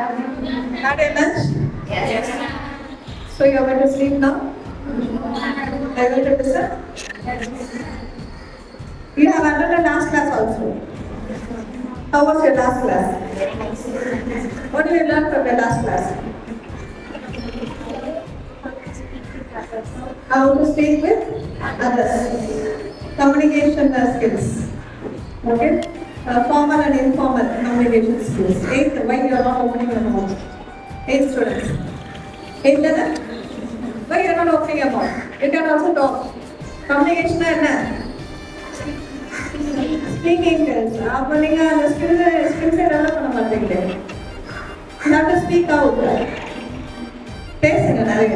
Had a lunch? Yes. So you are going to sleep now? Are you going to listen? You have attended last class also. How was your last class? What did you learn from your last class? How to speak with others. Communication skills. Okay? Formal and informal communication skills. Eighth, why you are not opening your mouth? Eighth students. Eighth level? Why you are not opening your mouth? You can also talk. Communication and speaking skills. அப்போ நீங்கள் அந்த ஸ்கில்ஸை develop பண்ண மாட்டீங்களே. You have to speak out. பேசுங்க நிறைய.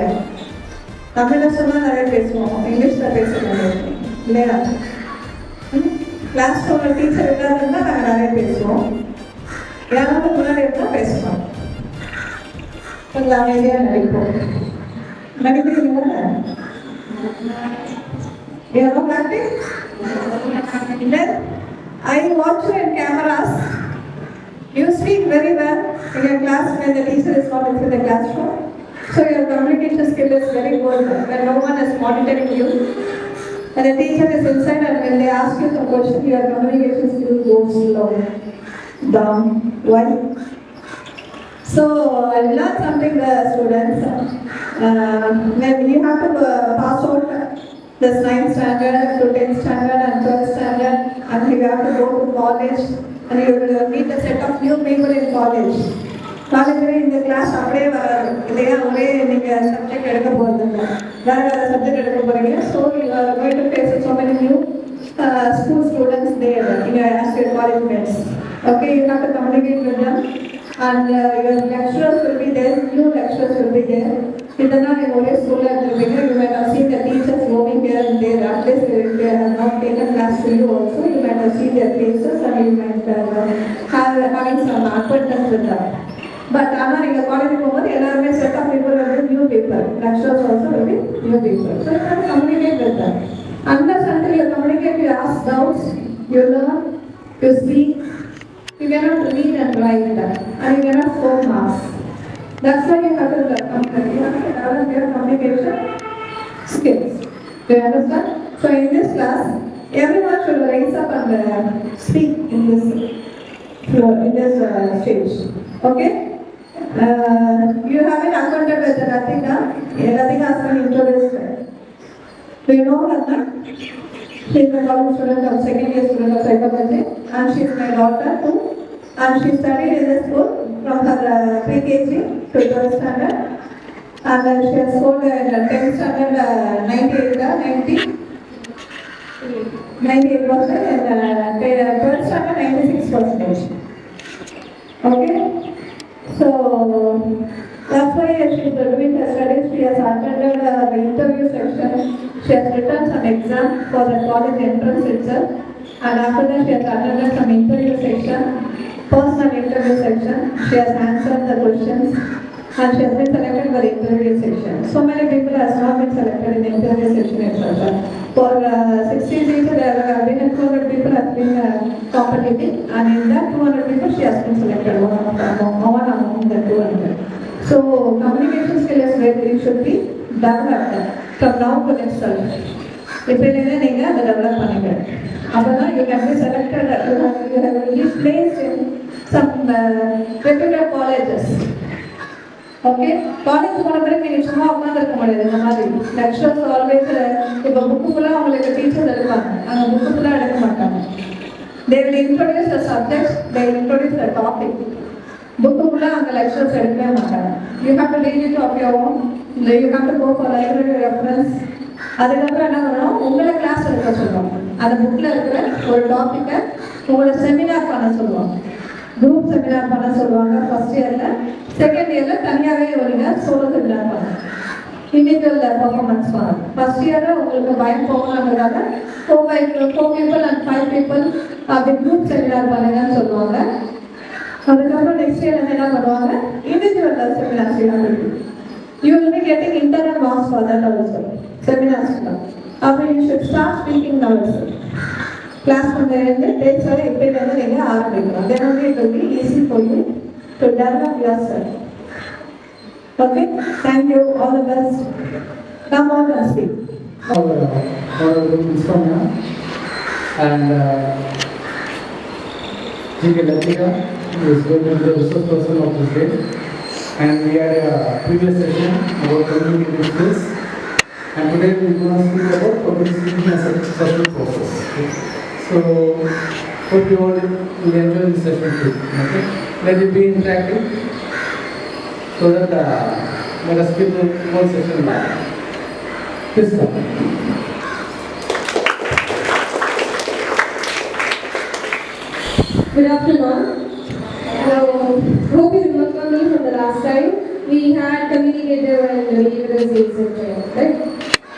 தமிழில் சொன்னால் நிறைய பேசுவோம், இங்கிலீஷில் பேசுவோம் இல்லையா? கிளாஸ் ரூமில் டீச்சர் இல்லாதுன்னா நாங்கள் நிறைய பேசுவோம், யாராவது முன்னாடி இருந்தால் பேசுவோம், கொஞ்சம் அமைதியாக நடிப்போம். நடிக்கிறீங்களா? யாரோ practice? Then I watch you in cameras. You speak very well in your class when the teacher is not in the classroom. So your communication skill is very good when no one is monitoring you. When the teacher is inside and when they ask you some question, your communication skill goes low, down. Why? So I learned something, students. When you have to pass out this 9th standard to 10th standard and 12th standard, and you have to go to college, and you will meet a set of new people in college. காலேஜில் இந்த class அப்படியே வராது இல்லையா? ஒரே நீங்கள் subject எடுக்க போகிறதில்ல, வேறு வேறு சப்ஜெக்ட் எடுக்க போகிறீங்க. So you are going to face so many new school students there in your as your college mates. Okay, you have to communicate with them, and your lecturers will be there, new lecturers will be there. இதெல்லாம் நீங்கள் ஒரே ஸ்கூலில் இருந்திருப்பீங்க. You might have seen the teachers roaming here and there. At least if they have not taken class to you also, you might have seen their faces and you might having some acquaintance with them. But ஆனால் நீங்கள் காலேஜுக்கு போகும்போது எல்லாருமே set of people வந்து new people, lecturers also will be new people. So you have to communicate with them. Unless until you communicate, you ask doubts, you learn, you speak, you cannot read and write, and you cannot score marks. That's why you have to communicate. You have to develop your communication skills. Do you understand? So in this class, everyone should rise up and speak in this floor, in this stage. Okay? You have been acquainted with Ratika. Ratika has been introduced. Do you know her? She is a college student of second year student of psychology, and she is my daughter too. And she studied in the school from her pre-KG to 12th standard. And she has scored in 10th standard 98%, and 12th standard 96%. Okay? So that's why she is doing her studies. She has attended the interview section. She has written some exam for the college entrance itself. And after that she has attended some interview section, personal interview section. She has answered the questions and she has been selected for the interview section. So many people have not been selected in the interview section itself. For 60 seats, there have been 200 people have been competing, and in that 200 people, she has been selected one among the 200. So communication skill is where it should be developed from now to next year. If you have developed, you can be selected. You have been placed in some reputed colleges. Okay, college போன பிறகு நீங்க சும்மா உட்கார்ந்திருக்க முடியாது. இந்த மாதிரி lectures always இப்ப book ஃபுல்லா உங்களுக்கு டீச்சர்ஸ் எடுப்பாங்க, அந்த புக் ஃபுல்லா எடுக்க மாட்டாங்க. They will introduce the subject, they will introduce the topic. Book ஃபுல்லா அந்த lectures எடுக்கவே மாட்டாங்க. You have to read it of your own. You have to go for library reference. அதுக்கப்புறம் என்ன பண்ணணும், உங்களை கிளாஸ் எடுக்க சொல்லுவாங்க. அந்த புக்கில் இருக்கிற ஒரு டாப்பிக்கை உங்களை செமினார் பண்ண சொல்லுவாங்க, குரூப் செமினார் பண்ண சொல்லுவாங்க. ஃபர்ஸ்ட் இயரில், செகண்ட் இயரில் தனியாகவே வரீங்க சோலோ செமினார் பண்ணணும், இண்டிவிஜுவல் பர்ஃபார்மன்ஸ் பண்ணணும். ஃபர்ஸ்ட் இயரில் உங்களுக்கு பயம் போகணுங்கிறதால 4 people and 5 people அப்படி குரூப் செமினார் பண்ணுங்கன்னு சொல்லுவாங்க. அதுக்கப்புறம் நெக்ஸ்ட் இயர் என்ன பண்ணுவாங்க, இண்டிவிஜுவல் செமினார்ஸ் இருக்கு. You will be getting internal marks for that also. Seminars. After you should start speaking now also. Class from the end, takes away every level in the art. Then only it will be easy for you to develop yourself. Okay? Thank you. All the best. Come on and speak. Honorable Sonia and G.K. Latika, who is going to be the resource person of this day. And we had a previous session about communicating skills. And today we are going to speak about public speaking as a successful process. Okay? So, hope you all will enjoy this session too. Okay? Let it be interactive so that let us keep the whole session back. Please come. Good afternoon. Hope you remember me from the last time. We had communicative and behavioral skills in training, right?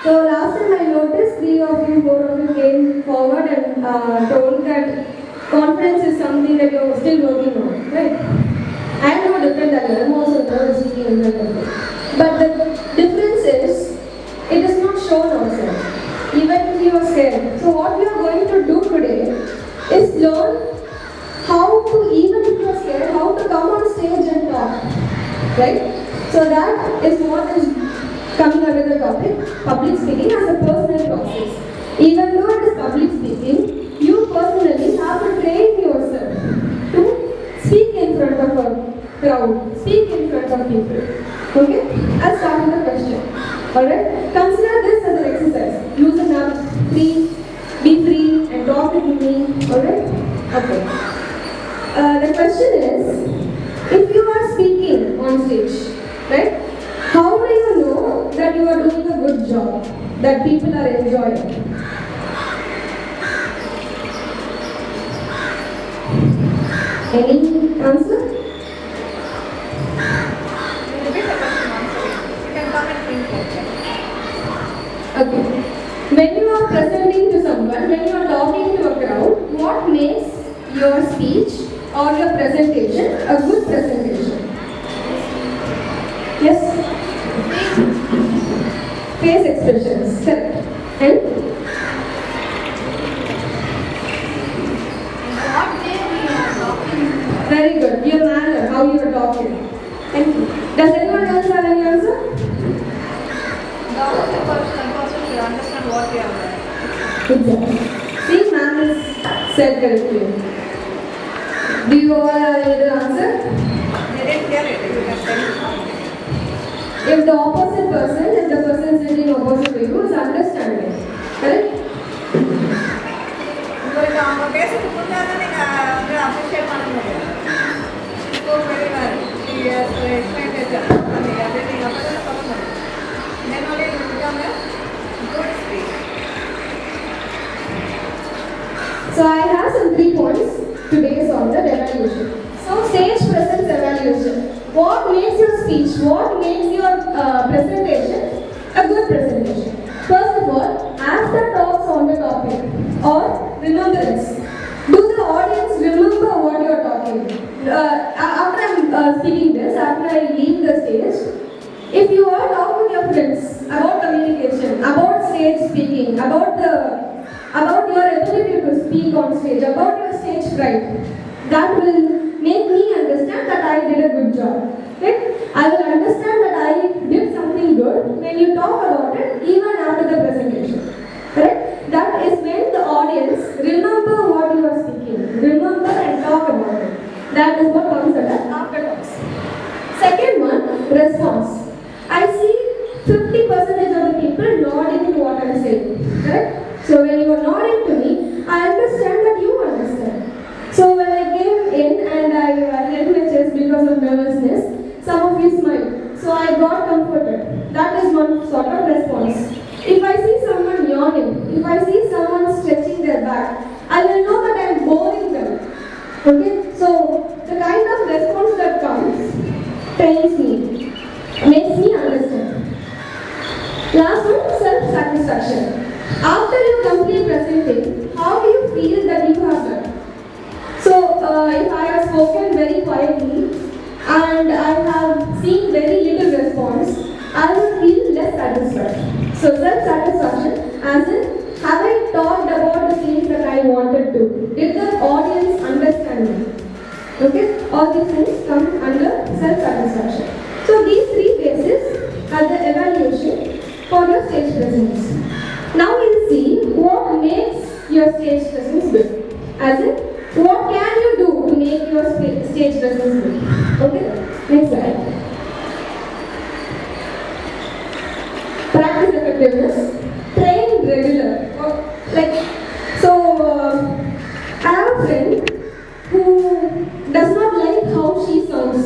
So last time I noticed 4 of you came forward and told that confidence is something that you're still working on, right? I am no different than you. I'm also nervous speaking in front of you. But the difference is, it is not shown also, even if you are scared. So what we are going to do today is learn how to, even if you are scared, how to come on stage and talk, right? So that is what is coming under the topic, public speaking as a personal process. Even though it is public speaking, you personally have to train yourself to speak in front of a crowd, speak in front of people. Okay? I'll start with the question. Alright? Consider this as an exercise. Loosen up, be free and talk with me. Alright? Okay. The question is, if you are speaking on stage, right? How do you know that you are doing a good job, that people are enjoying? Any answer? Okay. When you are presenting to someone, when you are talking to a crowd, what makes your speech or your presentation a good presentation? Yes? Face expressions, correct. And? Very good. Your manner, how you are talking. Thank you. Does anyone else have any answer? The other person should understand what we are doing. Exactly. See, ma'am has said correctly. Do you all have any other answer? They didn't hear it. You can tell me. If the opposite person, if the person sitting opposite to you is understanding, correct? உங்களுக்கு அவங்க பேசுறது புரிஞ்சாதான் நீங்க வந்து appreciate பண்ண முடியும். She spoke very well. She has explained it. Everything அப்பதான் சொல்ல முடியும். Then only it will become a good speech. So I have some 3 points to base on the evaluation. So stage presence evaluation. What makes your speech, what makes your presentation a good presentation? First of all, after talks on the topic or remembrance. Do the audience remember what you are talking? After I am speaking this, after I leave the stage, if you all talk with your friends about communication, about stage speaking, about your ability to speak on stage, about your stage fright, that will make me understand that I did a good job. Right? I will understand that I did something good when you talk about it, even after the presentation. Correct? That is when the audience remember what you are speaking, remember and talk about it. That is what comes under after talks. Second one, response. I see 50% of the people nodding to what I am saying. Correct? So when you are nodding to me, I understand that you understand. So when I came in and I held my chest because of nervousness, some of you smiled. So I got comforted. That is one sort of response. If I see someone yawning, if I see someone stretching their back, I will know that I am boring them. Okay? So the kind of response that comes trains me, makes me understand. Last one, self-satisfaction. After you complete presenting, how do you feel that you have done? So if I have spoken very quietly and I have seen very little response, I will feel less satisfied. So self-satisfaction as in, have I talked about the things that I wanted to? Did the audience understand me? Okay, all these things come under self-satisfaction. So these three bases are the evaluation for your stage presence. Now we'll see what makes your stage presence good. As in, what can you do to make your stage presence good? Okay, next slide. Practice effectiveness. Train regular. I have a friend who does not like how she sounds.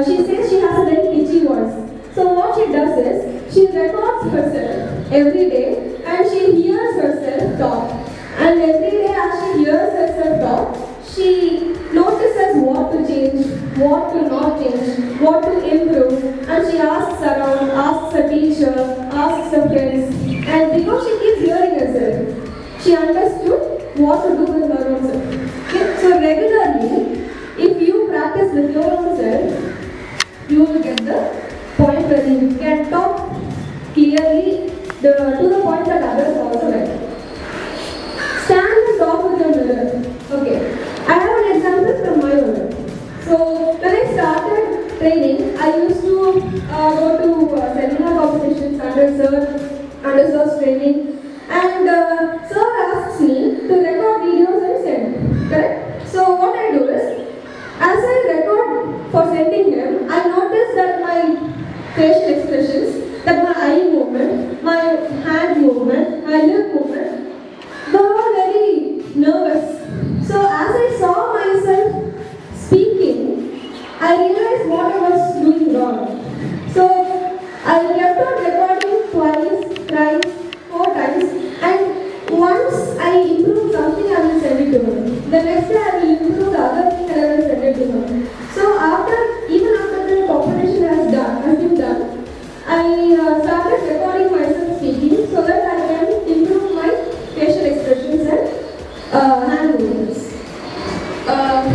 She says she has a very pitchy voice. So what she does is, she records herself every day and she hears herself talk. And every day as she hears herself talk, she notices what to change, what to not change, what to improve, and she asks around, asks her teacher, asks her friends, and because she keeps hearing herself, she understood what to do with her own self. Okay? So regularly, if you practice with your own self, you will get the point where you can talk clearly to the point that others also like. Stand and talk with your mirror. Okay. I have an example from my own life. So when I started training, I used to go to seminar competitions under sir's training, and sir asks me to record videos and send. Correct? So what I do is, as I record for sending him, I notice that my facial expressions, that my eye movement, my hand movement, my lip movement, they were very nervous. So as I saw myself speaking, I realized what I was doing wrong. So I kept on recording twice, thrice, 4 times, and once I improve something, I will send it to her. The next day I will improve the other thing and I will send it to her. So even after the competition has been done, I started recording myself speaking so that I can improve my facial expressions and hand movements.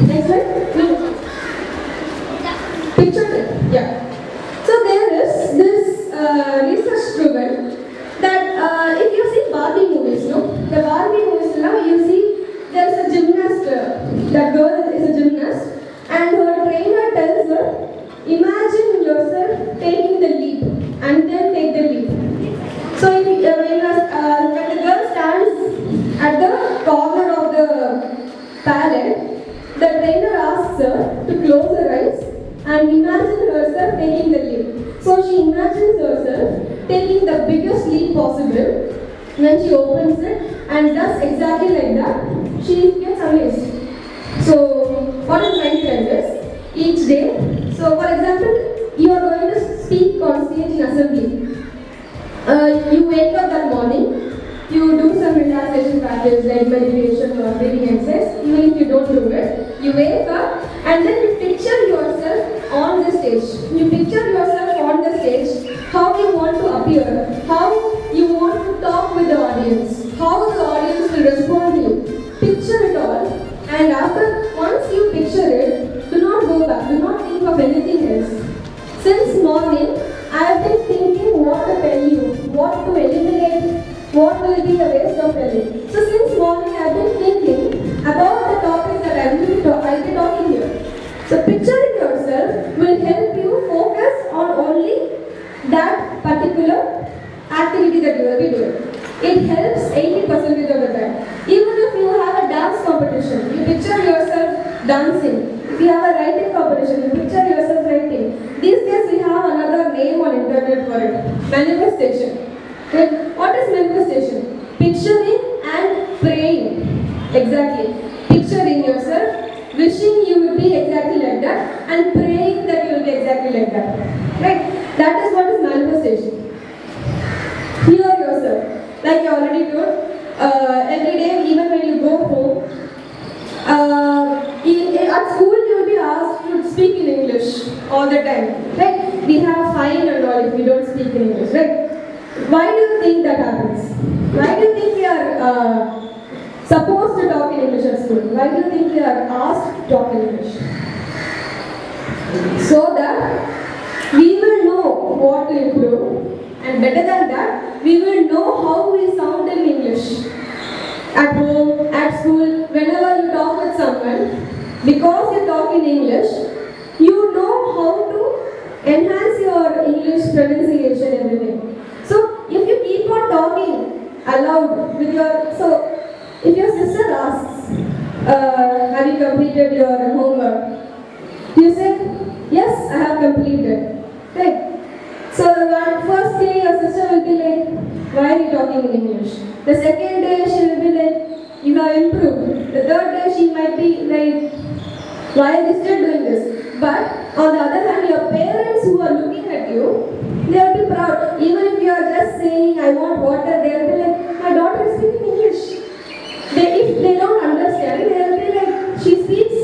Next slide. No. Picture it. Yeah. So there is this research proven that if you see Barbie movies, no? The Barbie movies now you see there's a gymnast. That girl is a gymnast, and her trainer tells her, imagine yourself taking the leap, and then take the leap. So when the girl stands at the corner of the palette, the trainer asks her to close her eyes and imagine herself taking the leap. So she imagines herself taking the biggest leap possible. When she opens it and does exactly like that, she gets amazed. So what is my trend is, each day, so for example, you are going to speak on stage in assembly. You wake up that morning, you do some relaxation practice like meditation or breathing exercise. Even if you don't do it, you wake up and then you picture yourself on the stage. You picture yourself on the stage, how you want to appear, how you want to talk with the audience, how the audience will respond to you. Picture it all, and once you picture it, do not go back, do not think of anything else. Since morning, I have been thinking what to tell you, what to eliminate, what will be the waste of telling. So since morning, I have been thinking about the topics that I'll be talking here. So picturing yourself will help you focus on only that particular activity that you will be doing. It helps 80% of the time. Even if you have a dance competition, you picture yourself dancing. If you have a writing competition, you picture yourself writing. These days we have another name on internet for it. Manifestation. Okay. What is manifestation? Picturing and praying. Exactly. Picturing yourself, wishing you will be exactly like that, and praying that you will be exactly like that. Right? That is what is manifestation. Hear yourself. Like I already told, every day, even when you go home, at school you will be asked to speak in English all the time. Right? We have fine and all if we don't speak in English. Right? Why do you think that happens? Why do you think we are supposed to talk in English at school? Why do you think we are asked to talk in English? So that we will know what to improve. And better than that, we will know how we sound in English. At home, at school, whenever you talk with someone, because you talk in English, you know how to enhance your English pronunciation and everything. So if you keep on talking aloud with if your sister asks, have you completed your homework? You say, yes, I have completed. Right? So the first day your sister will be like, why are you talking in English? The second day she will be like, you have improved. The third day she might be like, why are you still doing this? But on the other hand, your parents who are looking at you, they will be proud. Even if you are just saying, I want water, they will be like, my daughter is speaking English. If they don't understand, they will be like, she speaks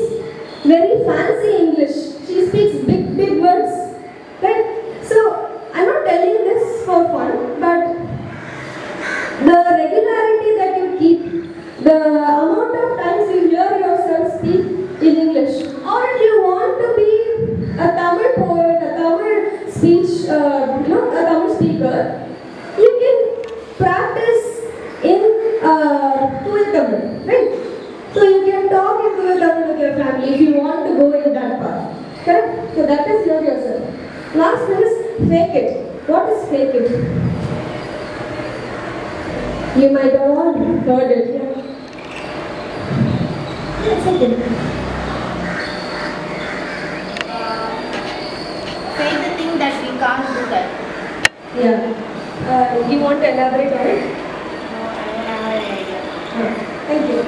very fancy English. She speaks big, big words. Right? So, I'm not telling this for fun, but the regularity that you keep, the amount of times you hear yourself speak in English, or if you want to be a Tamil poet, a Tamil speech, a Tamil speaker, you can practice in Tuil Tamil, right? So you can talk in Tuil Tamil with your family if you want to go in that path. Correct? So that is hear yourself. Last one is fake it. What is fake it? You might have all heard it. Yeah. Yes, I did. Say the thing that we can't do that. Yeah. You want to elaborate on it? No, I don't have an idea. Thank you.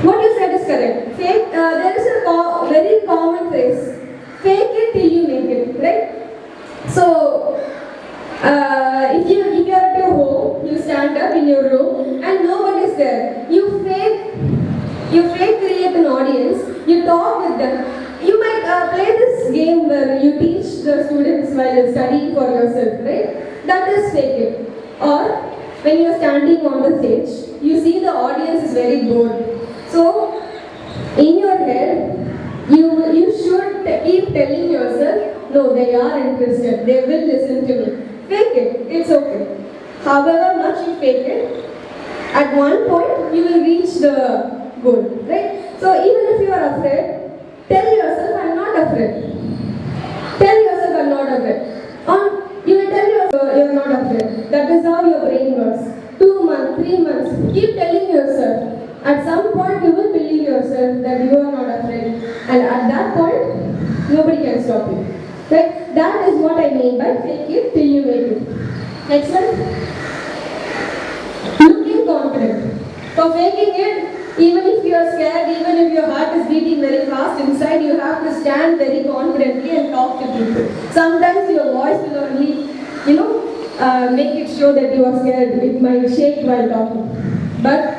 What you said is correct. Fake. There is a very common phrase. Fake it till you make it, right? So, if you are at your home, you stand up in your room and nobody is there. You fake create an audience. You talk with them. You might play this game where you teach the students while you're studying for yourself, right? That is fake it. Or when you are standing on the stage, you see the audience is very bored. So, in your head, you should keep telling yourself, no, they are interested, they will listen to me. Fake it, it's okay. However much you fake it, at one point you will reach the goal, right? So even if you are afraid, tell yourself, I'm not afraid. Tell yourself, I'm not afraid. You will tell yourself, you're not afraid. That is how your brain works. 2 months, 3 months, keep telling yourself. At some point, you will believe yourself that you are not afraid, and at that point, nobody can stop you. Right? That is what I mean by fake it till you make it. Next one. Looking confident. For faking it, even if you are scared, even if your heart is beating very fast inside, you have to stand very confidently and talk to people. Sometimes your voice will only, make it show that you are scared. It might shake while talking. But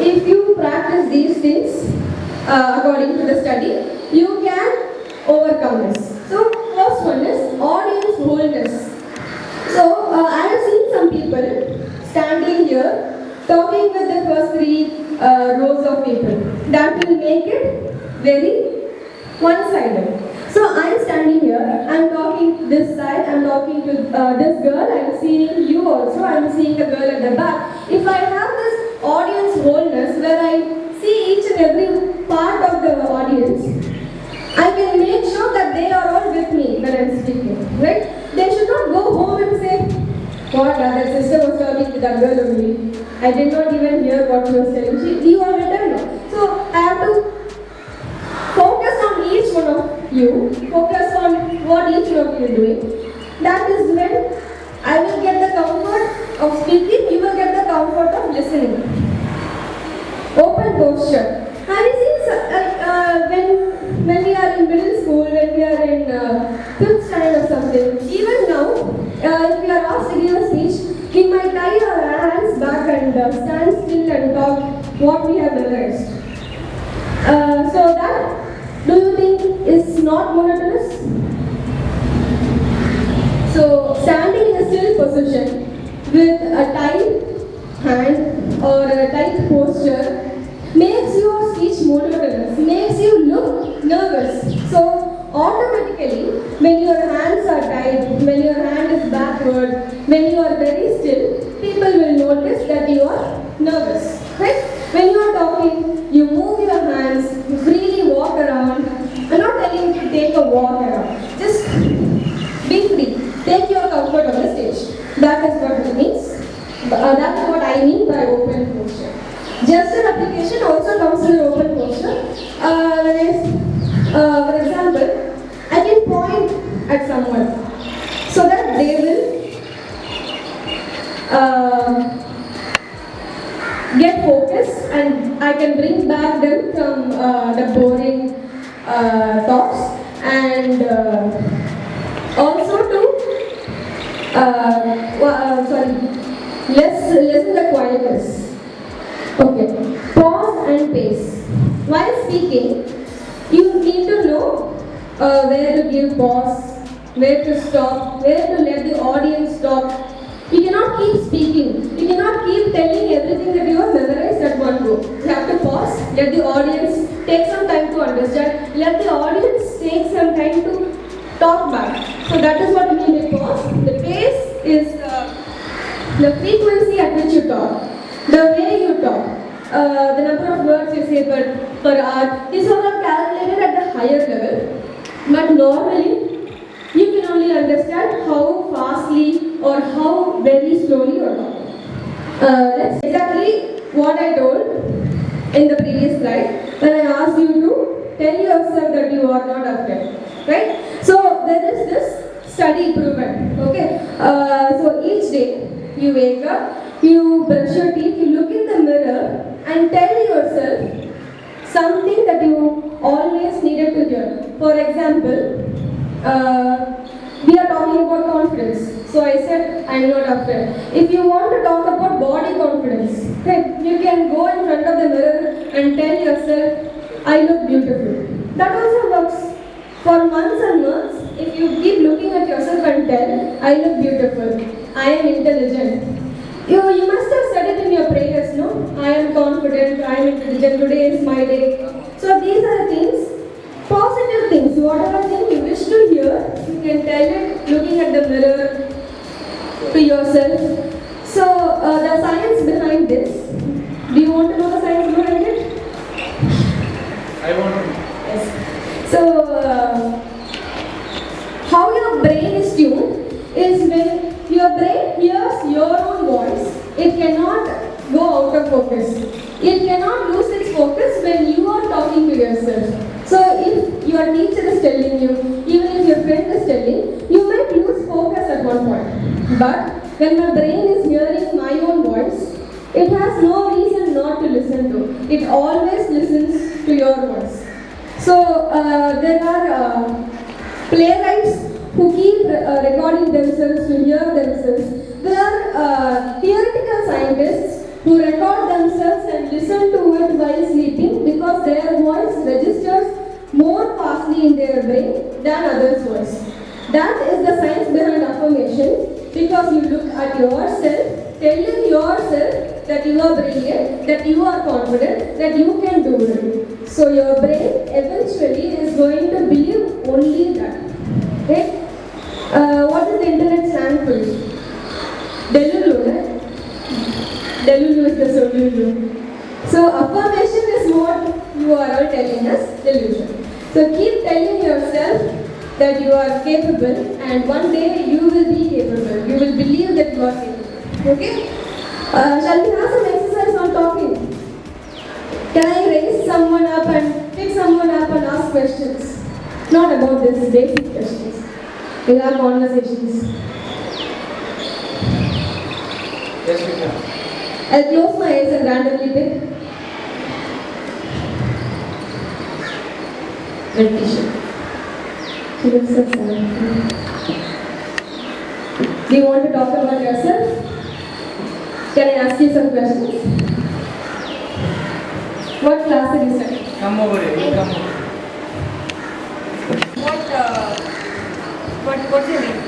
if you practice these things according to the study, you can overcome this. So, first one is audience wholeness. So, I have seen some people standing here talking with the first 3 rows of people. That will make it very one-sided. So, I am standing here, I am talking this side, I am talking to this girl, I am seeing you also, I am seeing the girl at the back. If I have this audience wholeness where I see each and every part of the audience, I can make sure that they are all with me when I am speaking, right? They should not go home and say, what, that sister was talking to that girl only. I did not even hear what she was telling. You are written now. So I have to focus on each one of you, focus on what each one of you is doing. That is when I will get the comfort of speaking, you will get the comfort of listening. Open posture. Have you seen when we are in middle school, when we are in 5th standard or something, even now, if we are asked to give a speech, we might tie our hands back and stand still and talk what we have memorized. So that, do you think is not monotonous? So standing in a still position with a tight hand or a tight posture makes your speech monotonous, makes you look nervous. So automatically, when your hands are tight, when your hand is backward, when you are very still, people will notice that you are nervous. Right? When you are talking, you move your take a walk around. Just be free. Take your comfort on the stage. That is what it means. That is what I mean by open posture. Gesture application also comes to the open posture. For example, I can point at someone so that they will get focused and I can bring back them from the boring thoughts and also to lessen the quietness. Okay, pause and pace. While speaking, you need to know where to give pause, where to stop, where to let the audience stop. You cannot keep speaking. You cannot keep telling everything that you have memorized at one go. You have to pause, let the audience take some time to understand, let the audience take some time to talk back. So that is what we mean by pause. The pace is the frequency at which you talk, the way you talk, the number of words you say per hour. These are all calculated at the higher level. But normally, you can only understand how fastly or how very slowly you are talking. That's exactly what I told in the previous slide when I asked you to tell yourself that you are not afraid. Right? So there is this study proven. Okay? So each day you wake up, you brush your teeth, you look in the mirror and tell yourself something that you always needed to hear. For example, we are talking about confidence. So I said, I am not afraid. If you want to talk about body confidence, right, you can go in front of the mirror and tell yourself, I look beautiful. That also works. For months and months, if you keep looking at yourself and tell, I look beautiful, I am intelligent. You must have said it in your prayers, no? I am confident, I am intelligent, today is my day. So these are the things, positive things, whatever thing you wish to hear, you can tell it looking at the mirror to yourself. So the science behind this, do you want to know the science behind it? I want to. Yes. So how your brain is tuned is when your brain hears your own voice, it cannot go out of focus. It cannot lose its focus when you are talking to yourself. So if your teacher is telling you, even if your friend is telling, you might lose focus at one point. But when my brain is hearing my own voice, it has no reason not to listen to. It always listens to your voice. So there are playwrights who keep recording themselves to hear themselves. There are theoretical scientists who record themselves and listen to it while sleeping because their voice registers more fastly in their brain than others' voice. That is the science behind affirmation, because you look at yourself, telling yourself that you are brilliant, that you are confident, that you can do it. So your brain eventually is going to believe only that. Okay? What is the internet stand for you? Delulu, right? Delulu is the solution. So affirmation is what you are all telling us, delusion. So keep telling yourself that you are capable, and one day you will be capable. You will believe that you are capable. Okay? Shall we have some exercise on talking? Can I raise someone up and pick someone up and ask questions? Not about this, basic questions. We'll have conversations. Yes, we can. I'll close my eyes and randomly pick. Meditation. Do you want to talk about yourself? Can I ask you some questions? What class did you study? Come over here. You come over. What's your name?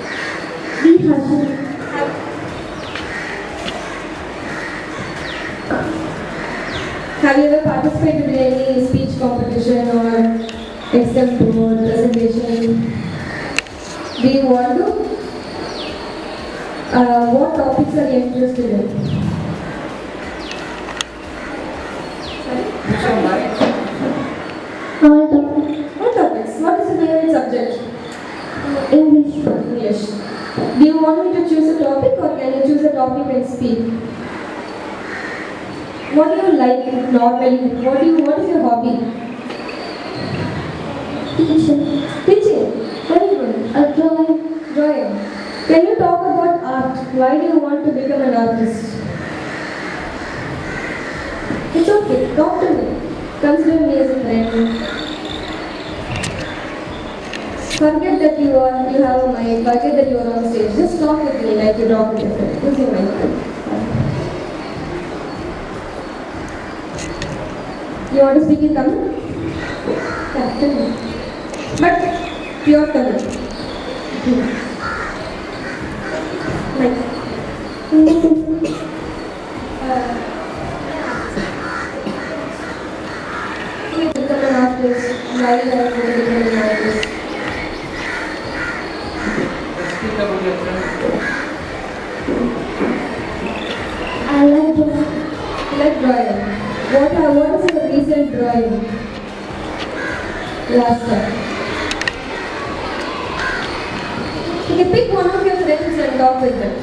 Have you ever participated in any speech competition or extemporary presentation? Do you want to? What topics are you interested in? Sorry? Which one, Mike? All topics. What is your favorite subject? English. Do you want me to choose a topic or can you choose a topic and speak? What do you like normally? What is your hobby? Teaching. Teaching? Very good. Drawing. Can you talk about art? Why do you want to become an artist? It's okay. Talk to me. Consider me as a friend. Forget that you have a mic. Forget that you are on stage. Just talk with me like you talk with your friend. Use your mic. You want to speak in Tamil? Yeah, tell me. But pure Tamil. Like. You become an artist. Why you want to become an artist? Speak about your friend. I like drawing. You like drawing. What is your recent drawing? Last time. You can pick one of your friends and talk with them.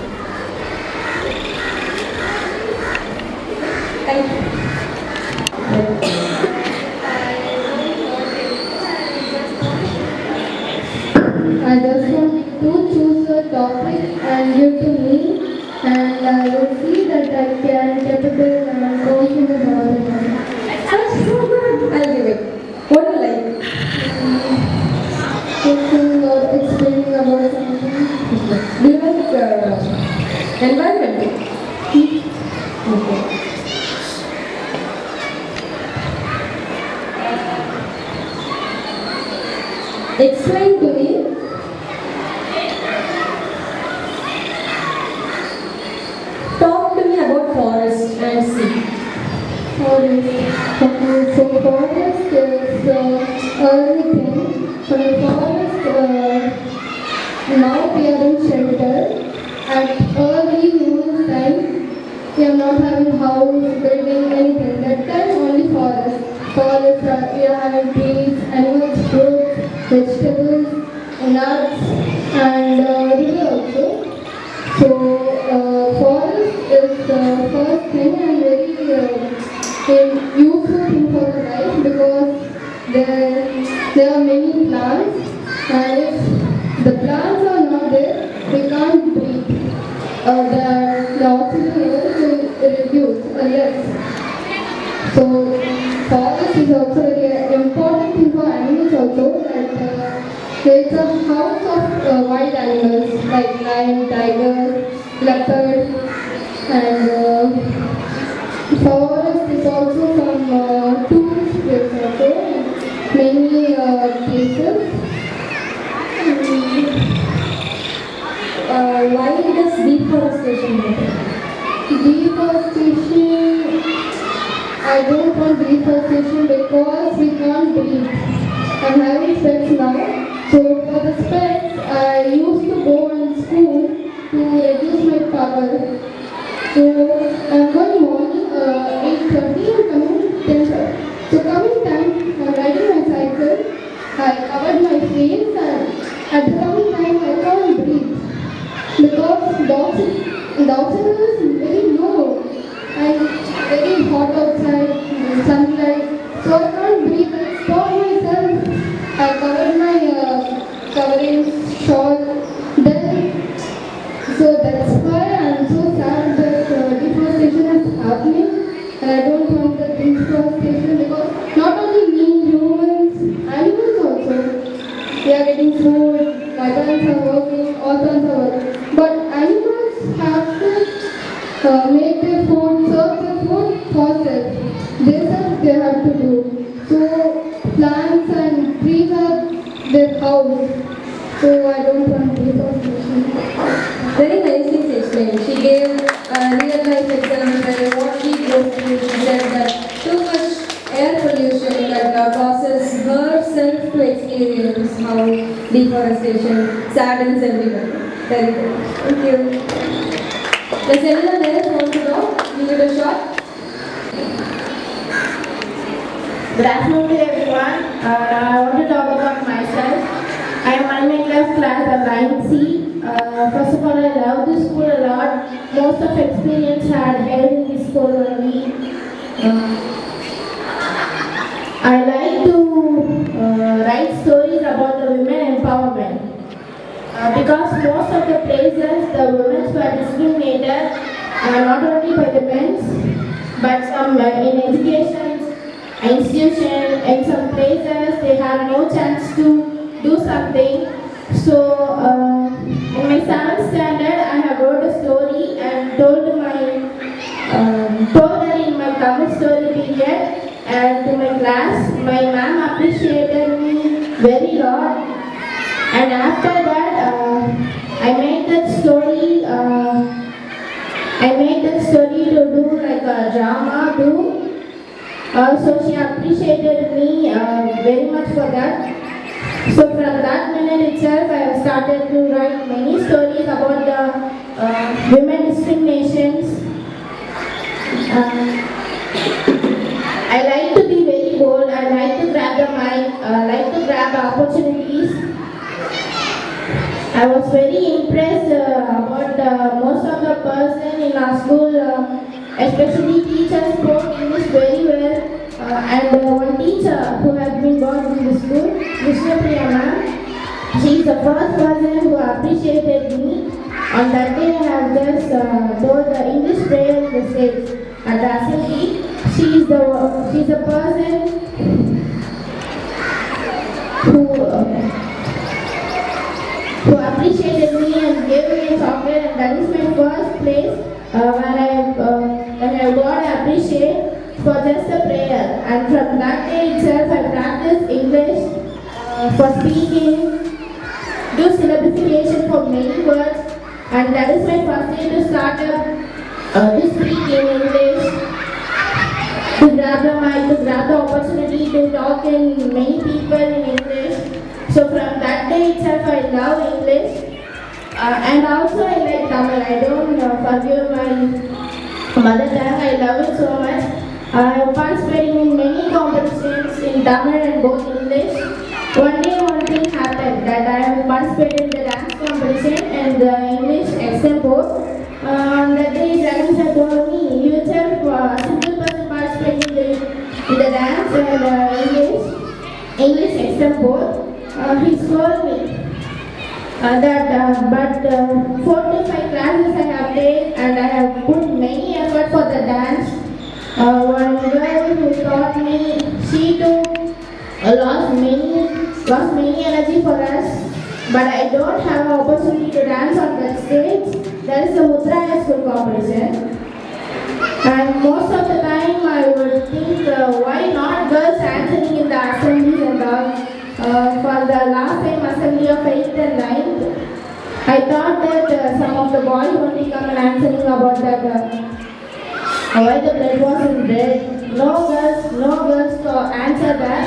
Thank you. I just want to choose a topic and give to me, and I will see that I can capable and confident about it. That's so good. I'll give it. What do you like? Thinking or explaining about something. Do you like environment? Okay. Explain to me. Talk to me about forest and sea. Forest. Okay, so forest is early thing. For the forest, now we are in shelter. At early human time, we are not having house, building, anything. That time only forest. Forest, we are having trees, animals, fruits, vegetables, nuts, and river also. So, forest is the first thing and very useful thing for the life because there are many plants, and if the plants are not there, we can't breathe. The oxygen level will reduce or less. So, forest is also very important thing for animals also. That there is a house of wild animals like lion, tiger, leopard, and forest is also some tourist place also, many places. Why does deforestation matter? Deforestation, I don't want deforestation because we can't breathe. I'm having specs now. So for the specs, I used to go in school to reduce my power. So I'm going morning 8:30 and coming 10:30. So coming time, I'm riding my cycle. I covered my face and at the coming time I can't breathe because the oxygen is very low and very hot outside, sunlight. So I can't breathe. I stopped myself. I covered my covering shawl. Then, so that's why I'm so sad that deforestation is happening, and I don't want the deforestation because not only me, humans, animals also. They are getting food. My parents are working. All parents are working. But animals have to make their food, serve their food for self. This is they have to do. So plants and trees are their house. So I don't want deforestation. Very nicely explained. She gave a real life example. What she goes through, she said that too much air pollution that causes herself to experience how deforestation saddens everyone. Very good. Thank you. Does anyone else want to talk? Give it a shot. Good afternoon to everyone. I want to talk about myself. I am 1 class at line C. First of all, I love this school a lot. Most of experience had held in this school only. I like to write stories about the women empowerment. Because most of the places the women were discriminated not only by the men but some in education institution in some places they have no chance to do something. So in my 7th standard I have wrote a story and told her in my Tamil story period and to my class. My ma'am appreciated me very lot. And after that, I made that story. To do like a drama too. So she appreciated me very much for that. So from that minute itself, I have started to write many stories about the women discriminations. I like to be very bold. I like to grab the mic. I like to grab opportunities. I was very impressed about most of the person in our school, especially teachers spoke English very well. And one teacher who has been born in the school, Vidhya Mandir, she is the first person who appreciated me. On that day, I have just told the English prayer in the stage at the assembly. She is the person who appreciated me and gave me a chocolate, and that is my first place when I got appreciated for just a prayer. And from that day itself, I practiced English for speaking, do syllabification for many words, and that is my first day to start up to speak in English, to grab the mic, to grab the opportunity to talk in many people in English. So from that day itself, I love English. And also I like Tamil. I don't forgive my mother tongue. I love it so much. I have participated in many competitions in Tamil and both English. One day one thing happened that I have participated in the dance competition and the English example. That day Dragon sir told me, you yourself a simple person participating in the dance and English example. He scolded me. But 4 to 5 classes I have taken and I have put many effort for the dance. One girl who taught me, she too lost many energy for us. But I don't have an opportunity to dance on that stage. That is the Mudra High School competition. And most of the time I would think, why not girls answering in the assemblies and all. For the last time assembly of 8th and 9th, I thought that some of the boys only come and answering about that why the blood was in red. No girls to answer that.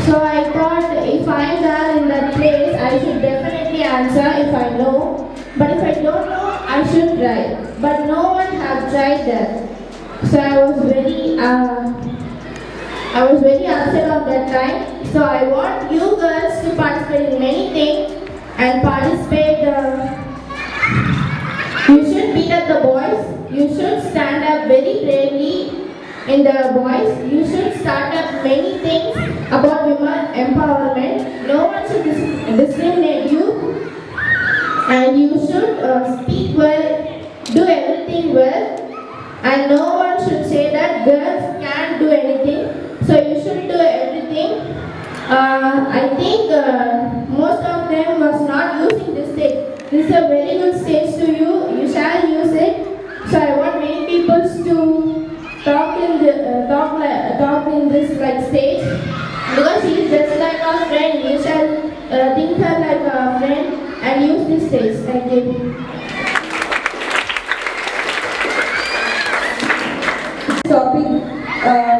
So I thought if I am there in that place, I should definitely answer if I know. But if I don't know, I should try. But no one has tried that. So I was very upset on that time. So I want you girls to participate in many things and participate. You should beat up the boys. You should stand up very bravely in the boys. You should start up many things about women empowerment. No one should discriminate you. And you should speak well, do everything well. And no one should say that girls can't do anything. So you should do everything. I think most of them was not using this stage. This is a very good stage to you. You shall use it. So I want many people to talk in this like stage because she is just like a friend. You shall think her like a friend and use this stage. Thank you. Topic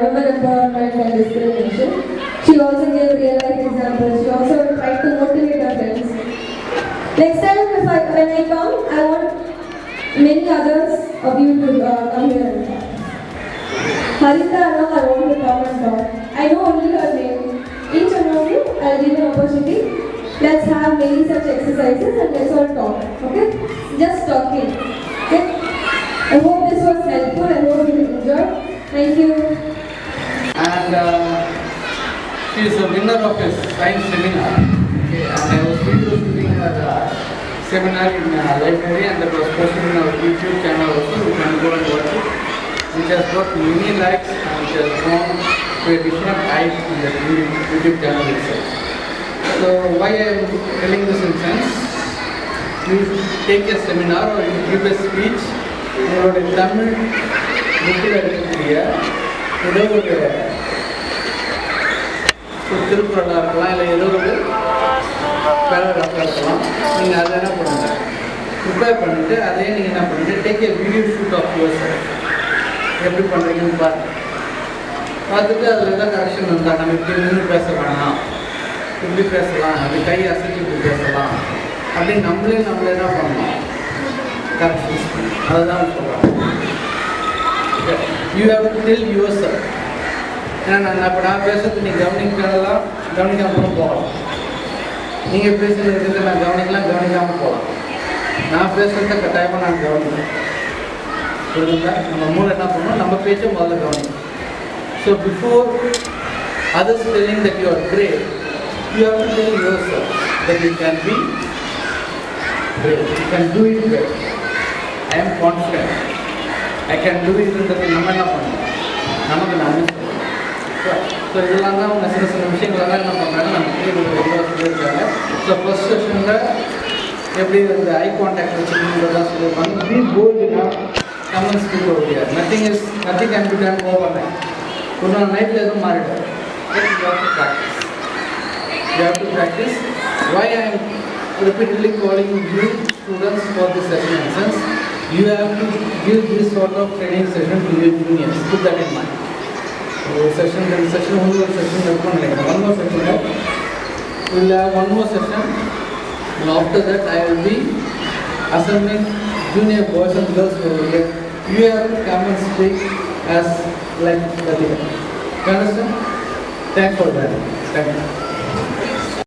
women empowerment and discrimination. She also gave real life examples. She also tried to motivate her friends. Next time when I come, I want many others of you to come here and talk. Harita, I want to come and talk. I know only her name. Each one of you, I'll give you an opportunity. Let's have many such exercises and let's all talk. Okay? Just talking. Okay? I hope this was helpful. I hope you enjoyed. Thank you. And she is a winner of a science seminar. Okay, and I was video shooting her seminar in library, and that was posted in our YouTube channel also. You can go and watch it. Which has got many likes and it has gone to a different height in the YouTube channel itself. So why I am telling this in sense, you take a seminar or you give a speech, உங்களுடைய தமிழ் புக்கில் இருக்கக்கூடிய ஏதோ ஒரு திருக்குறளாக இருக்கலாம், இல்லை ஏதோ ஒரு பேராகிராஃபாக இருக்கலாம். நீங்கள் அதை என்ன பண்ணுங்கள், ப்ரிப்பேர் பண்ணிவிட்டு அதையே நீங்கள் என்ன பண்ணுங்கள், take a video shoot of yourself. எப்படி பண்ணுறீங்கன்னு பாருங்கள். பார்த்துட்டு அதில் எதாவது கரெக்ஷன் இருந்தால் நம்ம இப்படி நின்று பேச வேணாம், இப்படி பேசலாம், அப்படி கை அசைச்சு இப்படி பேசலாம் அப்படின்னு நம்மளே என்ன பண்ணலாம், கரெக்ஷன்ஸ். அதுதான் சொல்கிறேன். You have to tell your self. ஏன்னா நான் பேசுறது நீங்கள் கவனிக்கலாம், கவனிக்காமல் போகலாம். நீங்கள் பேசுகிறது நான் கவனிக்காமல் போகலாம். நான் பேசுகிறத கட்டாயமாக நான் கவனிக்கிறேன். புரியுதுங்களா? நம்ம மூளை என்ன பண்ணணும், நம்ம பேச்சை முதல்ல கவனிக்கணும். So before others telling that you are great, you have to tell yourself that you can be great, you can do it well. I am confident, I can do it. நம்ம என்ன பண்ணணும், நமக்கு நாமே சொல்லணும். ஸோ இதெல்லாம் தான் அவங்க சின்ன விஷயங்களெல்லாம் என்ன பண்ணுறாங்க, நமக்கு எவ்வளோ சொல்லியிருக்காங்க. ஸோ ஃபர்ஸ்ட் செஷனில் எப்படி இந்த ஐ கான்டாக்ட் வச்சுருக்கிறதெல்லாம் சொல்லியிருப்பாங்க. B bolt enough, come and speak over here. Nothing can be done overnight. ஒரு நாள் நைட்டில் எதுவும் மாறிடும். But you have to practice. You have to practice. Why I am repeatedly calling you students for this session in sense, you have to give this sort of training session to your juniors. Put that in mind. So session, only one session, one more session. We will have one more session. And after that, I will be assembling junior boys and girls over here. You have to come and speak as like the leader. You understand? Thanks for that. Thank you.